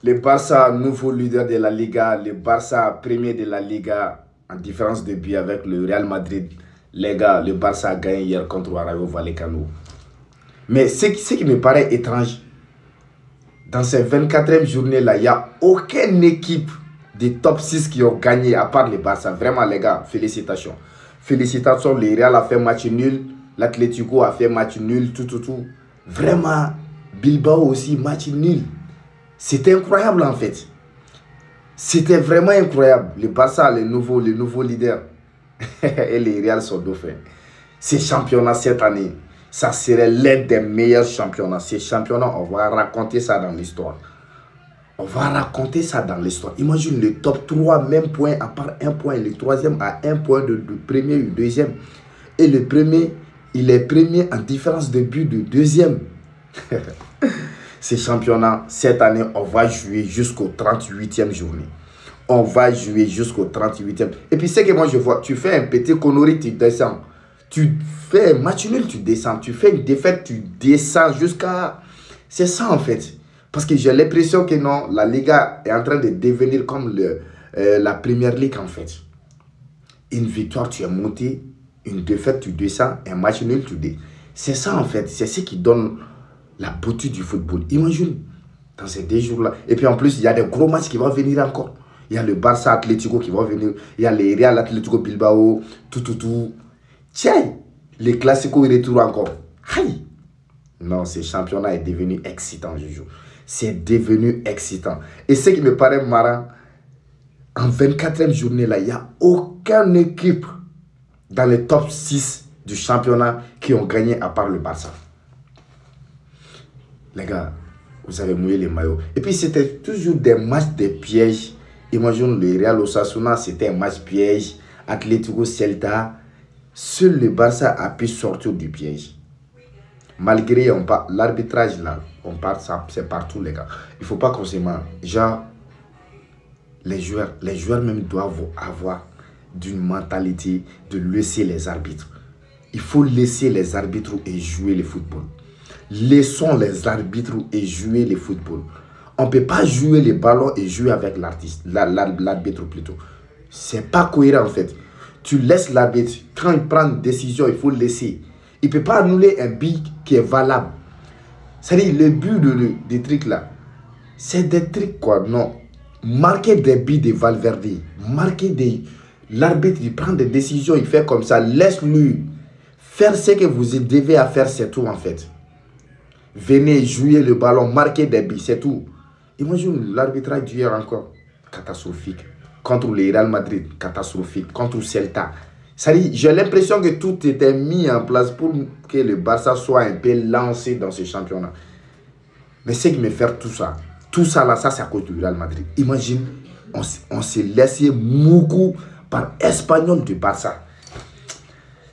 Le Barça, nouveau leader de la Liga, le Barça premier de la Liga, en différence de but avec le Real Madrid. Les gars, le Barça a gagné hier contre Rayo Vallecano. Mais ce qui me paraît étrange, dans ces 24e journées-là, il n'y a aucune équipe des top 6 qui ont gagné, à part le Barça. Vraiment, les gars, félicitations. Félicitations, le Real a fait match nul, l'Atlético a fait match nul, tout. Vraiment, Bilbao aussi, match nul. C'était incroyable en fait. C'était vraiment incroyable. Le Barça, le nouveau leader. Et les Real sont dauphins. Ces championnats cette année, ça serait l'un des meilleurs championnats. Ces championnats, on va raconter ça dans l'histoire. On va raconter ça dans l'histoire. Imagine le top 3, même point à part un point. Le troisième à un point de premier ou deuxième. Et le premier, il est premier en différence de but de deuxième. Ces championnats, cette année, on va jouer jusqu'au 38e journée. On va jouer jusqu'au 38e. Et puis, c'est que moi, je vois, tu fais un petit connerie, tu descends. Tu fais un match nul, tu descends. Tu fais une défaite, tu descends jusqu'à... C'est ça, en fait. Parce que j'ai l'impression que non, la Liga est en train de devenir comme la Première Ligue, en fait. Une victoire, tu es monté. Une défaite, tu descends. Un match nul, tu descends. C'est ça, en fait. C'est ce qui donne la beauté du football. Imagine, dans ces 2 jours-là. Et puis en plus, il y a des gros matchs qui vont venir encore. Il y a le Barça Atlético qui va venir. Il y a les Real Atlético Bilbao. Tout. Tiens, les Clasico, ils retournent encore. Aïe! Non, ce championnat est devenu excitant, je joue. C'est devenu excitant. Et ce qui me paraît marrant, en 24e journée, là, il n'y a aucune équipe dans le top 6 du championnat qui ont gagné à part le Barça. Les gars, vous avez mouillé les maillots. Et puis, c'était toujours des matchs de pièges. Imagine le Real Osasuna, c'était un match piège. Atlético Celta. Seul le Barça a pu sortir du piège. Malgré l'arbitrage, là, on part, c'est partout, les gars. Il ne faut pas qu'on se ment. Genre, les joueurs même doivent avoir d'une mentalité de laisser les arbitres. Il faut laisser les arbitres et jouer le football. Laissons les arbitres et jouer le football. On ne peut pas jouer le ballon et jouer avec l'arbitre plutôt. C'est pas cohérent en fait. Tu laisses l'arbitre. Quand il prend une décision, il faut le laisser. Il ne peut pas annuler un but qui est valable. C'est-à-dire le but des trucs là. C'est des trucs quoi, non. Marquer des buts de Valverde. L'arbitre, il prend des décisions, il fait comme ça. Laisse-lui faire ce que vous devez à faire, c'est tout en fait. Venez jouer le ballon, marquer des buts, c'est tout. Imagine l'arbitrage d'hier encore. Catastrophique. Contre le Real Madrid, catastrophique. Contre Celta. J'ai l'impression que tout était mis en place pour que le Barça soit un peu lancé dans ce championnat. Mais ce qui me fait tout ça là, ça c'est à cause du Real Madrid. Imagine, on s'est laissé beaucoup par Espanyol du Barça.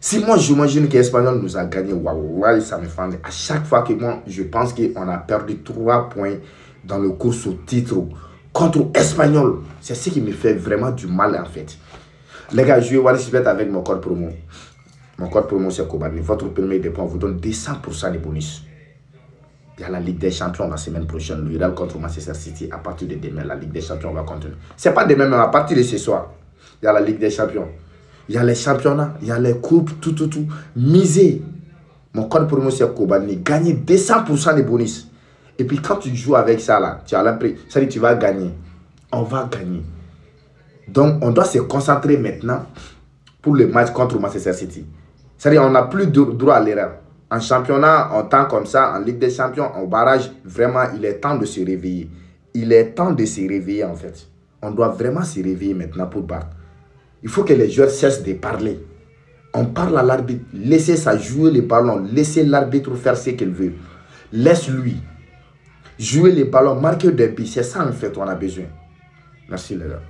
Si moi j'imagine qu'Espanyol nous a gagné, waouh, ça me fait. À chaque fois que moi je pense qu'on a perdu 3 points dans le course au titre contre Espanyol, c'est ce qui me fait vraiment du mal en fait. Les gars, je vais participer avec mon code promo. Mon code promo c'est Kobani. Votre premier dépôt vous donne 200% de bonus. Il y a la Ligue des Champions la semaine prochaine. Le Real contre Manchester City. À partir de demain, la Ligue des Champions va continuer. C'est pas demain, mais à partir de ce soir, il y a la Ligue des Champions. Il y a les championnats, il y a les coupes, tout. Misez. Mon code promo c'est Kobani. Gagnez 200% de bonus. Et puis quand tu joues avec ça là, tu as l'impression, ça dit tu vas gagner. On va gagner. Donc on doit se concentrer maintenant pour le match contre Manchester City. C'est-à-dire on n'a plus droit à l'erreur. En championnat, en temps comme ça, en Ligue des Champions, en barrage, vraiment il est temps de se réveiller. Il est temps de se réveiller en fait. On doit vraiment se réveiller maintenant pour battre. Il faut que les joueurs cessent de parler. On parle à l'arbitre. Laissez ça jouer le ballon. Laissez l'arbitre faire ce qu'il veut. Laisse-lui jouer le ballon, marquer des buts. C'est ça en fait on a besoin. Merci les gars.